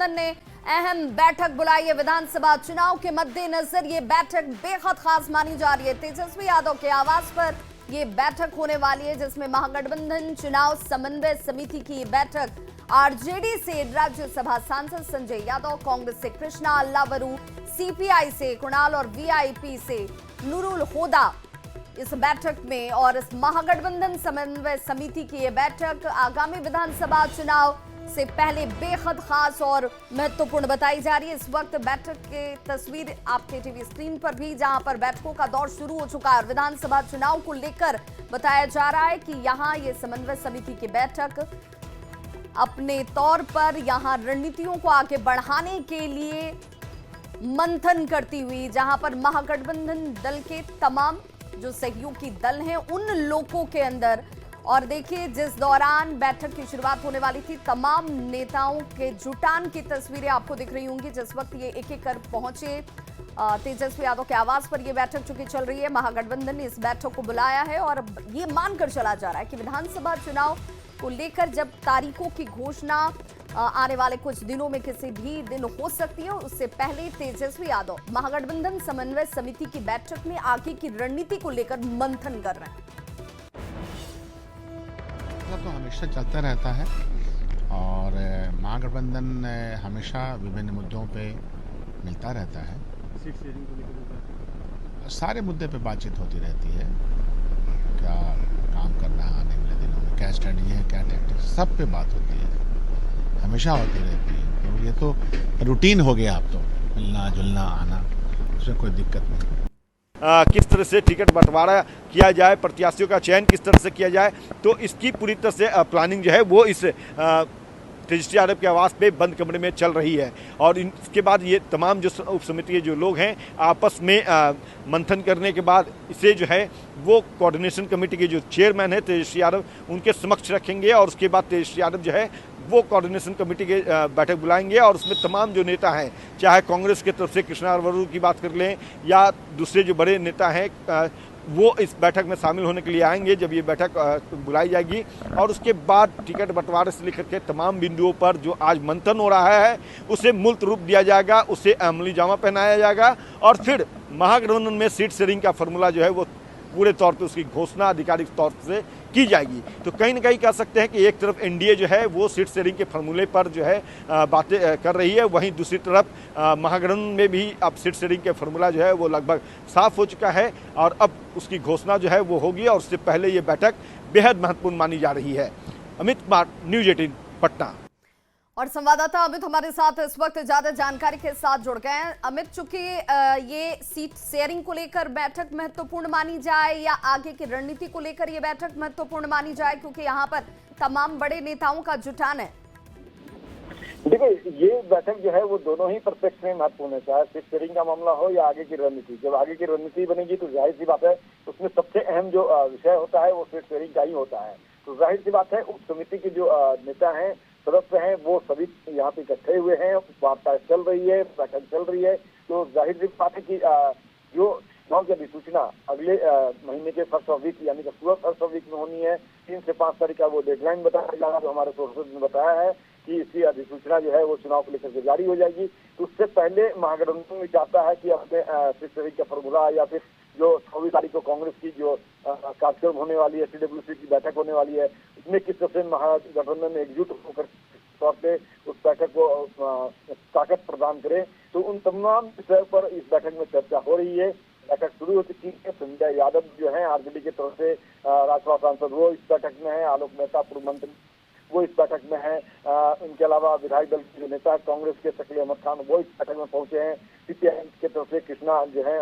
महागठबंधन ने अहम बैठक बुलाई है। विधानसभा चुनाव के मद्देनजर ये बैठक बेहद खास मानी जा रही है। तेजस्वी यादव के आवास पर ये बैठक होने वाली है, जिसमें महागठबंधन चुनाव समन्वय समिति की बैठक आरजेडी से राज्यसभा सांसद संजय यादव, कांग्रेस से कृष्णा अल्लावरू, सीपीआई से कुणाल और वीआईपी से नूरुल होदा इस बैठक में। और इस महागठबंधन समन्वय समिति की यह बैठक आगामी विधानसभा चुनाव से पहले बेहद खास और महत्वपूर्ण बताई जा रही है। इस वक्त बैठक की तस्वीर आपके टीवी स्क्रीन पर भी, जहां पर बैठकों का दौर शुरू हो चुका है और विधानसभा चुनाव को लेकर बताया जा रहा है कि यहां ये समन्वय समिति की बैठक अपने तौर पर यहां रणनीतियों को आगे बढ़ाने के लिए मंथन करती हुई, जहां पर महागठबंधन दल के तमाम जो सहयोगी दल हैं उन लोगों के अंदर, और देखिए जिस दौरान बैठक की शुरुआत होने वाली थी तमाम नेताओं के जुटान की तस्वीरें आपको दिख रही होंगी। जिस वक्त ये एक एक कर पहुंचे तेजस्वी यादव के आवास पर, यह बैठक चूंकि चल रही है, महागठबंधन ने इस बैठक को बुलाया है और ये मानकर चला जा रहा है कि विधानसभा चुनाव को लेकर जब तारीखों की घोषणा आने वाले कुछ दिनों में किसी भी दिन हो सकती है, उससे पहले तेजस्वी यादव महागठबंधन समन्वय समिति की बैठक में आगे की रणनीति को लेकर मंथन कर रहे हैं। तो हमेशा चलता रहता है और महागठबंधन हमेशा विभिन्न मुद्दों पे मिलता रहता है। सीट शेयरिंग को लेकर सारे मुद्दे पे बातचीत होती रहती है, क्या काम करना है आने वाले दिनों में, क्या स्ट्रेटजी है, क्या टैक्टिक्स, सब पे बात होती है, हमेशा होती रहती है। तो ये तो रूटीन हो गया, अब तो मिलना जुलना आना, उसमें कोई दिक्कत नहीं। किस तरह से टिकट बंटवारा किया जाए, प्रत्याशियों का चयन किस तरह से किया जाए, तो इसकी पूरी तरह से प्लानिंग जो है वो इस तेजस्वी यादव के आवास पे बंद कमरे में चल रही है। और इसके बाद ये तमाम जो उप समिति के जो लोग हैं आपस में मंथन करने के बाद इसे जो है वो कोऑर्डिनेशन कमेटी के जो चेयरमैन है तेजस्वी यादव, उनके समक्ष रखेंगे और उसके बाद तेजस्वी यादव जो है वो कोऑर्डिनेशन कमेटी के बैठक बुलाएंगे और उसमें तमाम जो नेता हैं, चाहे कांग्रेस की तरफ से कृष्णा अल्लावरू की बात कर लें या दूसरे जो बड़े नेता हैं, वो इस बैठक में शामिल होने के लिए आएंगे जब ये बैठक बुलाई जाएगी। और उसके बाद टिकट बंटवारे से लेकर के तमाम बिंदुओं पर जो आज मंथन हो रहा है उसे मूर्त रूप दिया जाएगा, उसे अमली जामा पहनाया जाएगा और फिर महागठबंधन में सीट शेयरिंग का फॉर्मूला जो है वो पूरे तौर पे उसकी घोषणा आधिकारिक तौर से की जाएगी। तो कहीं ना कहीं कह सकते हैं कि एक तरफ एनडीए जो है वो सीट शेयरिंग के फॉर्मूले पर जो है बातें कर रही है, वहीं दूसरी तरफ महागठबंधन में भी अब सीट शेयरिंग के फॉर्मूला जो है वो लगभग साफ हो चुका है और अब उसकी घोषणा जो है वो होगी और उससे पहले ये बैठक बेहद महत्वपूर्ण मानी जा रही है। अमित कुमार, न्यूज़ 18 पटना। और संवाददाता अमित हमारे साथ इस वक्त ज्यादा जानकारी के साथ जुड़ गए हैं। अमित, चूंकि ये सीट शेयरिंग को लेकर बैठक महत्वपूर्ण मानी जाए या आगे की रणनीति को लेकर ये बैठक महत्वपूर्ण मानी जाए, क्योंकि यहाँ पर तमाम बड़े नेताओं का जुटान है? देखिए, ये बैठक जो है वो दोनों ही परस्पेक्टिव में महत्वपूर्ण है, चाहे सीट शेयरिंग का मामला हो या आगे की रणनीति। जब आगे की रणनीति बनेगी तो जाहिर सी बात है उसमें सबसे अहम जो विषय होता है वो सीट शेयरिंग का ही होता है। तो जाहिर सी बात है उप समिति के जो नेता हैं, सदस्य हैं, वो सभी यहाँ पे इकट्ठे हुए हैं, वार्ता चल रही है, बैठक चल रही है। तो जाहिर सी बात है कि जो चुनाव की अधिसूचना अगले महीने के फर्स्ट ऑफ वीक यानी कि पूरा फर्स्ट ऑफ वीक में होनी है, 3 से 5 तारीख का वो डेडलाइन बताया जा रहा है, जो हमारे सोर्सेज ने बताया है कि इसकी अधिसूचना जो है वो चुनाव को लेकर के जारी हो जाएगी। तो उससे पहले महागठबंधन भी चाहता है कि अपने सीट शेयरिंग का फॉर्मूला या फिर जो 24 तारीख को कांग्रेस की जो कार्यक्रम होने वाली है, सीडब्ल्यूसी की बैठक होने वाली है, उसमें किस तरह से महागठबंधन में एकजुट होकर तौर पे उस बैठक को ताकत प्रदान करे। तो उन तमाम विषयों पर इस बैठक में चर्चा हो रही है। बैठक शुरू हो चुकी है। संजय यादव जो है आरजेडी की तरफ से राज्यसभा सांसद, वो इस बैठक में है। आलोक मेहता पूर्व मंत्री, वो इस बैठक में है। इनके अलावा विधायक दल के जो नेता है कांग्रेस के शकील अहमद खान, वो इस बैठक में पहुंचे हैं। सीपीआई की तरफ से कृष्णा जो है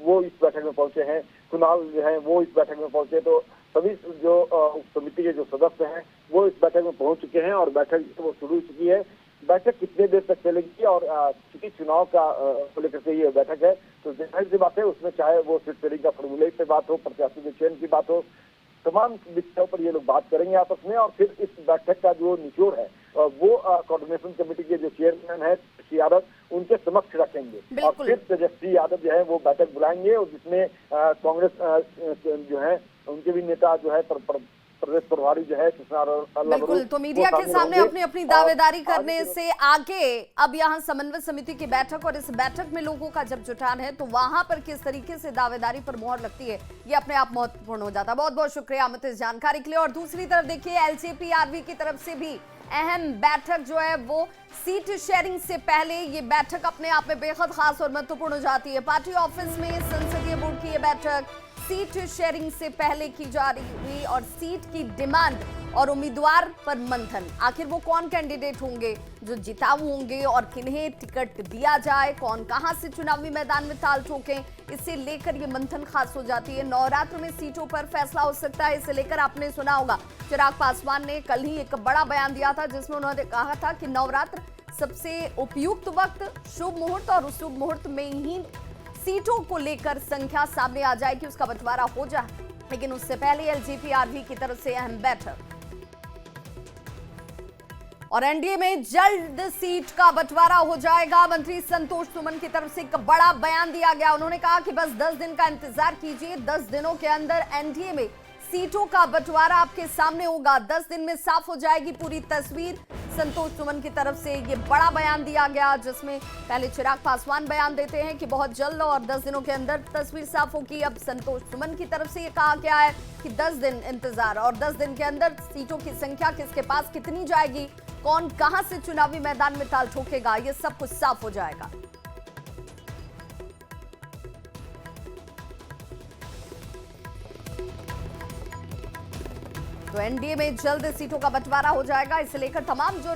वो इस बैठक में पहुंचे हैं। कुणाल जो है वो इस बैठक में पहुंचे। तो सभी जो उप समिति के जो सदस्य हैं वो इस बैठक में पहुंच चुके हैं और बैठक वो शुरू हो चुकी है। बैठक कितने देर तक चलेगी और चूंकि चुनाव का को लेकर के ये बैठक है, तो जाहिर सी बात है उसमें चाहे वो सीट शेयरिंग का फॉर्मूले पे बात हो, प्रत्याशी के चयन की बात हो, तमाम विषयों पर ये लोग बात करेंगे आपस में। और फिर इस बैठक का जो निचोड़ है वो कोऑर्डिनेशन कमेटी के जो चेयरमैन है तेजस्वी यादव, उनके समक्ष रखेंगे और फिर तेजस्वी यादव जो है वो बैठक बुलाएंगे और जिसमें कांग्रेस जो है उनके भी नेता जो है प्रदेश प्रभारी जो है कृष्णा बिल्कुल, तो मीडिया के सामने अपनी अपनी दावेदारी करने से आगे अब यहाँ समन्वय समिति की बैठक, और इस बैठक में लोगों का जब जुटान है तो वहां पर किस तरीके से दावेदारी पर मोहर लगती है, ये अपने आप महत्वपूर्ण हो जाता है। बहुत बहुत शुक्रिया अमित इस जानकारी के लिए। और दूसरी तरफ देखिए, एलजेपी आरवी की तरफ से भी अहम बैठक जो है वो सीट शेयरिंग से पहले, ये बैठक अपने आप में बेहद खास और महत्वपूर्ण हो जाती है। पार्टी ऑफिस में संसदीय बोर्ड की ये बैठक सीट शेयरिंग से पहले की जा रही हुई, और सीट की डिमांड और उम्मीदवार पर मंथन, आखिर वो कौन कैंडिडेट होंगे जो जिताऊ होंगे और किन्हें टिकट दिया जाए, कौन कहां से चुनावी मैदान में ताल ठोकें, इसे लेकर ये मंथन खास हो जाती है। नवरात्र में सीटों पर फैसला हो सकता है, इसे लेकर आपने सुना होगा चिराग पासवान ने कल ही एक बड़ा बयान दिया था जिसमें उन्होंने कहा था कि नवरात्र सबसे उपयुक्त वक्त, शुभ मुहूर्त, और उस शुभ मुहूर्त में ही सीटों को लेकर संख्या सामने आ जाएगी, उसका बंटवारा हो जाए। लेकिन उससे पहले एलजेपी आरवी की तरफ से अहम बैठक, और एनडीए में जल्द सीट का बंटवारा हो जाएगा। मंत्री संतोष सुमन की तरफ से एक बड़ा बयान दिया गया। उन्होंने कहा कि बस 10 दिन का इंतजार कीजिए, 10 दिनों के अंदर एनडीए में सीटों का बंटवारा आपके सामने होगा, 10 दिन में साफ हो जाएगी पूरी तस्वीर। संतोष सुमन की तरफ से ये बड़ा बयान दिया गया, जिसमें पहले चिराग पासवान बयान देते हैं कि बहुत जल्द और 10 दिनों के अंदर तस्वीर साफ होगी। अब संतोष सुमन की तरफ से ये कहा गया है कि 10 दिन इंतजार, और 10 दिन के अंदर सीटों की संख्या किसके पास कितनी जाएगी, कौन कहां से चुनावी मैदान में ताल ठोकेगा, ये सब कुछ साफ हो जाएगा। तो एनडीए में जल्द सीटों का बंटवारा हो जाएगा, इसे लेकर तमाम जो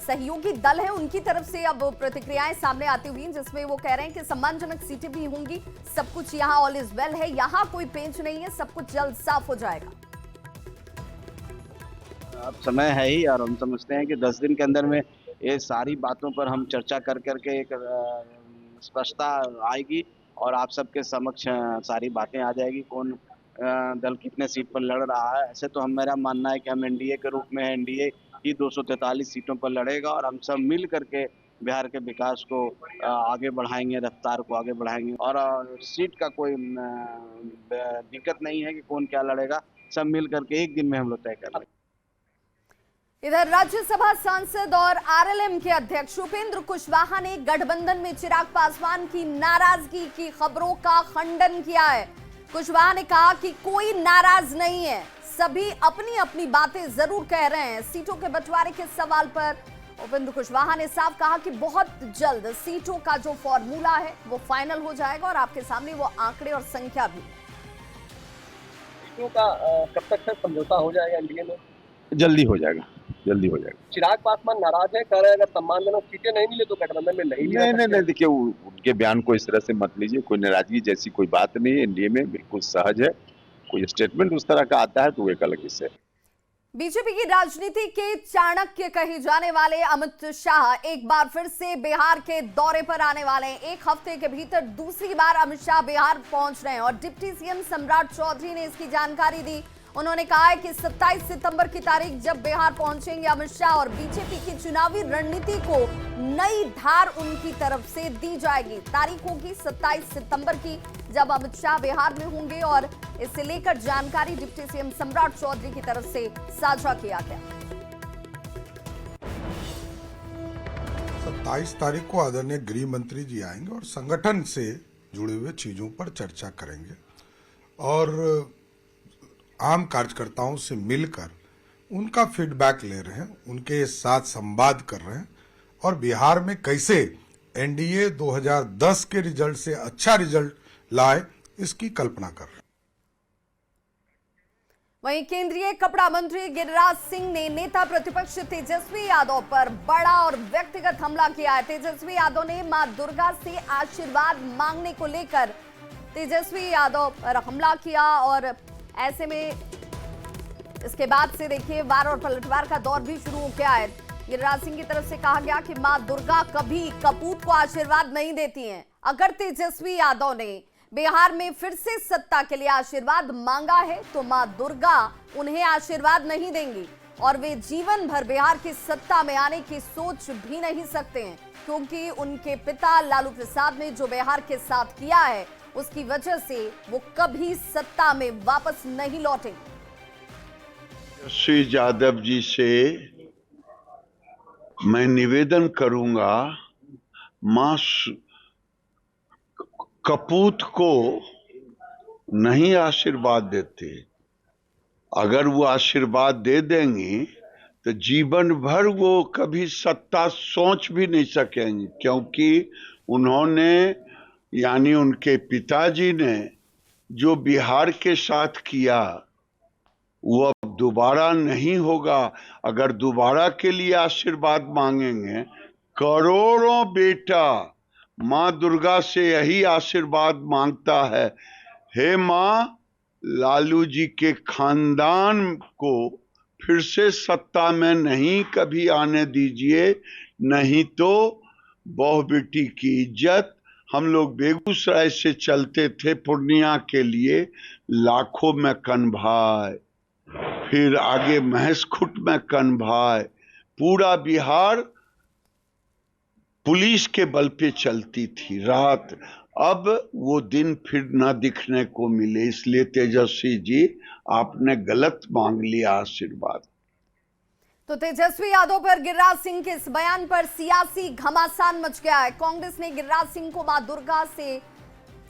सहयोगी दल हैं उनकी तरफ से अब प्रतिक्रियाएं सामने आती हुई, जिसमें वो कह रहे हैं कि सम्मानजनक सीटें भी होंगी, सब कुछ यहाँ ऑल इज वेल है, यहाँ कोई पेंच नहीं है, सब कुछ जल्द साफ हो जाएगा। अब समय है ही, और हम समझते हैं कि 10 दिन के अंदर में ये सारी बातों पर हम चर्चा कर करके एक स्पष्टता आएगी, और आप सबके समक्ष सारी बातें आ जाएगी, कौन दल कितने सीट पर लड़ रहा है। ऐसे तो मेरा मानना है कि हम एनडीए के रूप में, एनडीए ही 243 सीटों पर लड़ेगा, और हम सब मिल करके बिहार के विकास को आगे बढ़ाएंगे, रफ्तार को आगे बढ़ाएंगे, और सीट का कोई दिक्कत नहीं है कि कौन क्या लड़ेगा, सब मिल करके एक दिन में हम लोग तय कर लेंगे। इधर राज्यसभा सांसद और आरएलएम के अध्यक्ष उपेंद्र कुशवाहा ने गठबंधन में चिराग पासवान की नाराजगी की खबरों का खंडन किया है। कुशवाहा ने कहा कि कोई नाराज नहीं है, सभी अपनी अपनी बातें जरूर कह रहे हैं। सीटों के बंटवारे के सवाल पर उपेंद्र कुशवाहा ने साफ कहा कि बहुत जल्द सीटों का जो फॉर्मूला है वो फाइनल हो जाएगा, और आपके सामने वो आंकड़े और संख्या भी। सीटों का कब तक समझौता हो जाएगा एनडीए में? जल्दी हो जाएगा, जल्दी हो जाएगा। चिराग पासवान नाराज है, कह रहे हैं अगर सम्मानजनक सीटें नहीं मिले तो गठबंधन में नहीं। नहीं, देखिए उनके बयान को इस तरह से मत लीजिए, कोई नाराजगी जैसी कोई बात नहीं है, एनडीए में बिल्कुल सहज है। कोई स्टेटमेंट उस तरह का आता है तो एक अलग विषय। बीजेपी की राजनीति के चाणक्य कहे जाने वाले अमित शाह एक बार फिर से बिहार के दौरे पर आने वाले हैं। एक हफ्ते के भीतर दूसरी बार अमित शाह बिहार पहुंच रहे हैं, और डिप्टी सीएम सम्राट चौधरी ने इसकी जानकारी दी। उन्होंने कहा है कि 27 सितंबर की तारीख जब बिहार पहुंचेंगे अमित शाह, और बीजेपी की चुनावी रणनीति को नई धार उनकी तरफ से दी जाएगी। तारीख होगी 27 सितंबर की, जब अमित शाह बिहार में होंगे, और इसे लेकर जानकारी डिप्टी सीएम सम्राट चौधरी की तरफ से साझा किया गया। 27 तारीख को आदरणीय गृह मंत्री जी आएंगे और संगठन से जुड़े हुए चीजों पर चर्चा करेंगे, और आम कार्यकर्ताओं से मिलकर उनका फीडबैक ले रहे हैं, उनके साथ संवाद कर रहे हैं, और बिहार में कैसे एनडीए 2010 के रिजल्ट से अच्छा रिजल्ट लाए इसकी कल्पना कर रहे हैं। वहीं केंद्रीय कपड़ा मंत्री गिरिराज सिंह ने नेता प्रतिपक्ष तेजस्वी यादव पर बड़ा और व्यक्तिगत हमला किया है। तेजस्वी यादव ने मां दुर्गा से आशीर्वाद मांगने को लेकर तेजस्वी यादव पर हमला किया, और ऐसे में इसके बाद से देखिए वार और पलटवार का दौर भी शुरू हो गया है। गिरिराज सिंह की तरफ से कहा गया कि मां दुर्गा कभी कपूत को आशीर्वाद नहीं देती हैं। अगर तेजस्वी यादव ने बिहार में फिर से सत्ता के लिए आशीर्वाद मांगा है तो मां दुर्गा उन्हें आशीर्वाद नहीं देंगी, और वे जीवन भर बिहार की सत्ता में आने की सोच भी नहीं सकते हैं, क्योंकि उनके पिता लालू प्रसाद ने जो बिहार के साथ किया है उसकी वजह से वो कभी सत्ता में वापस नहीं लौटेंगे। श्री यादव जी से मैं निवेदन करूंगा, मां कपूत को नहीं आशीर्वाद देते। अगर वो आशीर्वाद दे देंगी तो जीवन भर वो कभी सत्ता सोच भी नहीं सकेंगे, क्योंकि उन्होंने यानी उनके पिताजी ने जो बिहार के साथ किया वो अब दोबारा नहीं होगा। अगर दोबारा के लिए आशीर्वाद मांगेंगे, करोड़ों बेटा मां दुर्गा से यही आशीर्वाद मांगता है, हे मां, लालू जी के खानदान को फिर से सत्ता में नहीं कभी आने दीजिए, नहीं तो बहू बेटी की इज्जत। हम लोग बेगूसराय से चलते थे पूर्णिया के लिए, लाखों में कन्भाई, फिर आगे महेशखुंट में कन्भाई, पूरा बिहार पुलिस के बल पे चलती थी रात। अब वो दिन फिर न दिखने को मिले, इसलिए तेजस्वी जी आपने गलत मांग लिया आशीर्वाद। तो तेजस्वी यादव पर गिरिराज सिंह के इस बयान पर सियासी घमासान मच गया है। कांग्रेस ने गिरिराज सिंह को मां दुर्गा से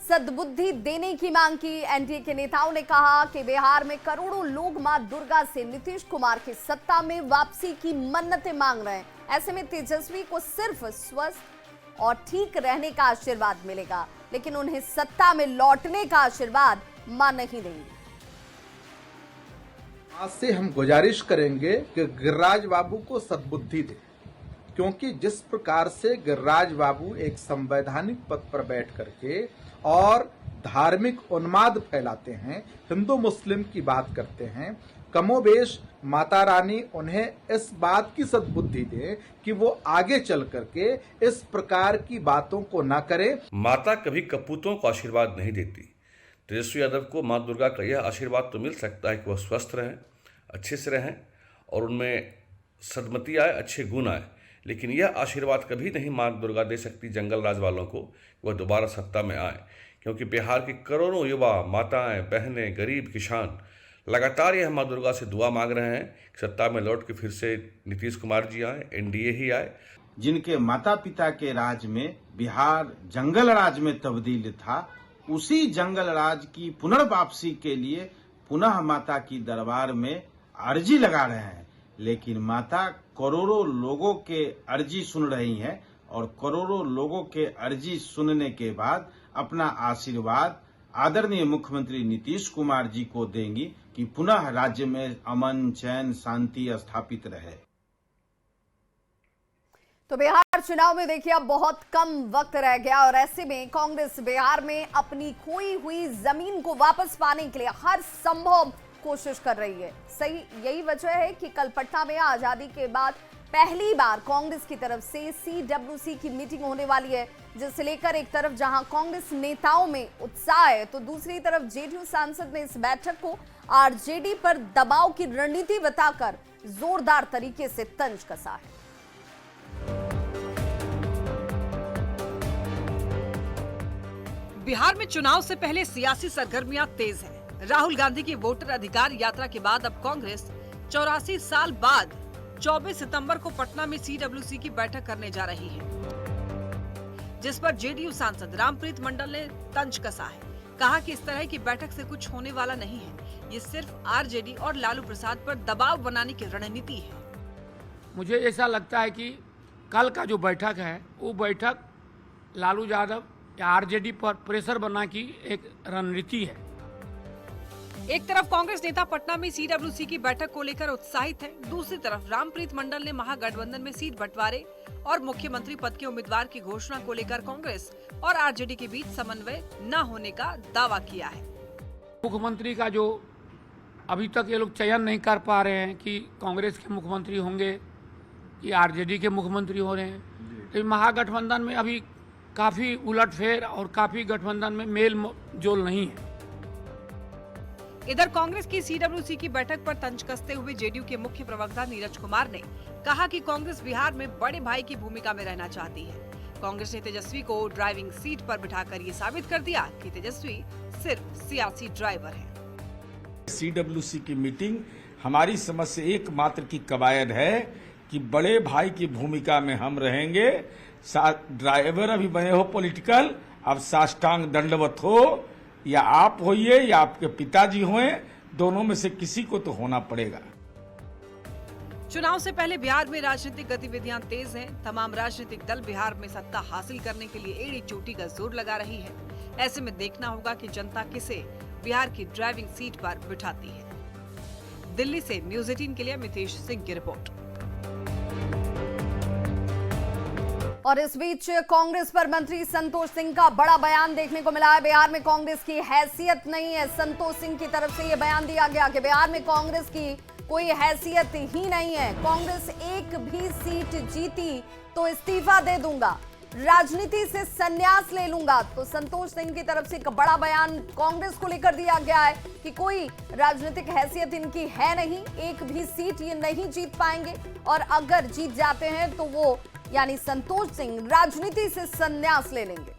सद्बुद्धि देने की मांग की। एनडीए के नेताओं ने कहा कि बिहार में करोड़ों लोग मां दुर्गा से नीतीश कुमार की सत्ता में वापसी की मन्नतें मांग रहे हैं। ऐसे में तेजस्वी को सिर्फ स्वस्थ और ठीक रहने का आशीर्वाद मिलेगा, लेकिन उन्हें सत्ता में लौटने का आशीर्वाद मां नहीं देंगी। आज से हम गुजारिश करेंगे कि गिरिराज बाबू को सद्बुद्धि दे, क्योंकि जिस प्रकार से गिरिराज बाबू एक संवैधानिक पद पर बैठ करके और धार्मिक उन्माद फैलाते हैं, हिंदू मुस्लिम की बात करते हैं, कमोबेश माता रानी उन्हें इस बात की सद्बुद्धि दे कि वो आगे चल करके इस प्रकार की बातों को ना करें। माता कभी कपूतों को आशीर्वाद नहीं देती। तेजस्वी यादव को मां दुर्गा का यह आशीर्वाद तो मिल सकता है कि वह स्वस्थ रहें, अच्छे से रहें और उनमें सद्मति आए, अच्छे गुण आए, लेकिन यह आशीर्वाद कभी नहीं मां दुर्गा दे सकती जंगल राज वालों को कि वह दोबारा सत्ता में आए, क्योंकि बिहार के करोड़ों युवा, माताएं, बहनें, गरीब किसान लगातार यह मां दुर्गा से दुआ मांग रहे हैं कि सत्ता में लौट के फिर से नीतीश कुमार जी आए, एनडीए ही आए। जिनके माता पिता के राज में बिहार जंगल राज में तब्दील था, उसी जंगल राज की पुनर्वापसी के लिए पुनः माता की दरबार में अर्जी लगा रहे हैं, लेकिन माता करोड़ों लोगों के अर्जी सुन रही हैं और करोड़ों लोगों के अर्जी सुनने के बाद अपना आशीर्वाद आदरणीय मुख्यमंत्री नीतीश कुमार जी को देंगी कि पुनः राज्य में अमन, चैन, शांति स्थापित रहे। तो बिहार चुनाव में देखिए अब बहुत कम वक्त रह गया और ऐसे में कांग्रेस बिहार में अपनी खोई हुई जमीन को वापस पाने के लिए हर संभव कोशिश कर रही है। सही यही वजह है कि कल पटना में आजादी के बाद पहली बार कांग्रेस की तरफ से सीडब्ल्यूसी की मीटिंग होने वाली है, जिसे लेकर एक तरफ जहां कांग्रेस नेताओं में उत्साह है तो दूसरी तरफ जेडीयू सांसद ने इस बैठक को आरजेडी पर दबाव की रणनीति बताकर जोरदार तरीके से तंज कसा है। बिहार में चुनाव से पहले सियासी सरगर्मियां तेज हैं। राहुल गांधी की वोटर अधिकार यात्रा के बाद अब कांग्रेस 84 साल बाद 24 सितंबर को पटना में सीडब्ल्यूसी की बैठक करने जा रही है, जिस पर जेडीयू सांसद रामप्रीत मंडल ने तंज कसा है। कहा कि इस तरह की बैठक से कुछ होने वाला नहीं है, ये सिर्फ आरजेडी और लालू प्रसाद पर दबाव बनाने की रणनीति है। मुझे ऐसा लगता है कि कल का जो बैठक है वो बैठक लालू यादव या आरजेडी पर प्रेशर बना की एक रणनीति है। एक तरफ कांग्रेस नेता पटना में सीडब्ल्यूसी की बैठक को लेकर उत्साहित है, दूसरी तरफ रामप्रीत मंडल ने महागठबंधन में सीट बंटवारे और मुख्यमंत्री पद के उम्मीदवार की घोषणा को लेकर कांग्रेस और आरजेडी के बीच समन्वय न होने का दावा किया है। मुख्यमंत्री का जो अभी तक ये लोग चयन नहीं कर पा रहे हैं कि कांग्रेस के मुख्यमंत्री होंगे कि आरजेडी के मुख्यमंत्री हो रहे हैं, तो महागठबंधन में अभी काफी उलटफेर और काफी गठबंधन में मेल जोल नहीं है। इधर कांग्रेस की सीडब्ल्यूसी की बैठक पर तंज कसते हुए जेडीयू के मुख्य प्रवक्ता नीरज कुमार ने कहा कि कांग्रेस बिहार में बड़े भाई की भूमिका में रहना चाहती है। कांग्रेस ने तेजस्वी को ड्राइविंग सीट पर बिठाकर ये साबित कर दिया कि तेजस्वी सिर्फ सियासी ड्राइवर है। सीडब्ल्यूसी की मीटिंग हमारी समस्या एकमात्र की कवायद है कि बड़े भाई की भूमिका में हम रहेंगे। ड्राइवर अभी बने हो पॉलिटिकल, अब साष्टांग दंडवत हो, या आप होइए या आपके पिताजी होए, दोनों में से किसी को तो होना पड़ेगा। चुनाव से पहले बिहार में राजनीतिक गतिविधियां तेज हैं। तमाम राजनीतिक दल बिहार में सत्ता हासिल करने के लिए एड़ी चोटी का जोर लगा रही है। ऐसे में देखना होगा कि जनता किसे बिहार की ड्राइविंग सीट पर बिठाती है। दिल्ली से न्यूज़ 18 के लिए मितेश सिंह की रिपोर्ट। और इस बीच कांग्रेस पर मंत्री संतोष सिंह का बड़ा बयान देखने को मिला है। बिहार में कांग्रेस की हैसियत नहीं है। संतोष सिंह की तरफ से यह बयान दिया गया कि बिहार में कांग्रेस की कोई हैसियत ही नहीं है। कांग्रेस एक भी सीट जीती तो इस्तीफा दे दूंगा, राजनीति से संन्यास ले लूंगा। तो संतोष सिंह की तरफ से एक बड़ा बयान कांग्रेस को लेकर दिया गया है कि कोई राजनीतिक हैसियत इनकी है नहीं, एक भी सीट ये नहीं जीत पाएंगे, और अगर जीत जाते हैं तो वो यानी संतोष सिंह राजनीति से संन्यास ले लेंगे।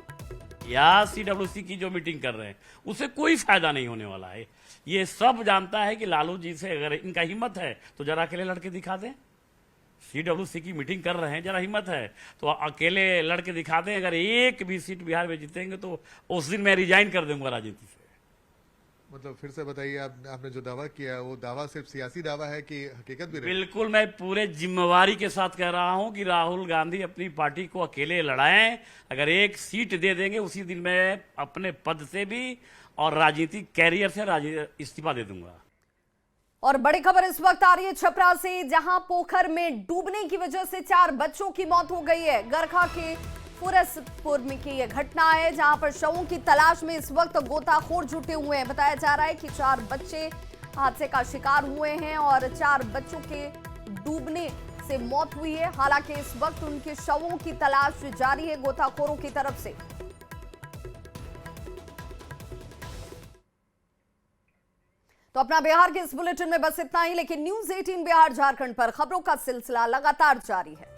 या CWC की जो मीटिंग कर रहे हैं उससे कोई फायदा नहीं होने वाला है। ये सब जानता है कि लालू जी से अगर इनका हिम्मत है तो जरा अकेले लड़के दिखा दें। CWC की मीटिंग कर रहे हैं, जरा हिम्मत है तो अकेले लड़के दिखा दें। अगर एक भी सीट बिहार में जीतेंगे तो उस दिन मैं रिजाइन कर दूंगा राजनीति से। मतलब फिर से बताइए, आपने जो दावा किया वो दावा सिर्फ सियासी दावा है कि हकीकत भी? बिल्कुल, मैं पूरे जिम्मेवारी के साथ कह रहा हूं कि राहुल गांधी अपनी पार्टी को अकेले लड़ाएं। अगर एक सीट दे देंगे उसी दिन मैं अपने पद से भी और राजनीतिक कैरियर से इस्तीफा दे दूंगा। और बड़ी खबर इस वक्त आ रही है छपरा से, जहां पोखर में डूबने की वजह से 4 बच्चों की मौत हो गई है। गरखा के फुरसपुर में की यह घटना है, जहां पर शवों की तलाश में इस वक्त गोताखोर जुटे हुए हैं। बताया जा रहा है कि 4 बच्चे हादसे का शिकार हुए हैं और 4 बच्चों के डूबने से मौत हुई है। हालांकि इस वक्त उनके शवों की तलाश जारी है गोताखोरों की तरफ से। तो अपना बिहार के इस बुलेटिन में बस इतना ही, लेकिन न्यूज़ 18 बिहार झारखंड पर खबरों का सिलसिला लगातार जारी है।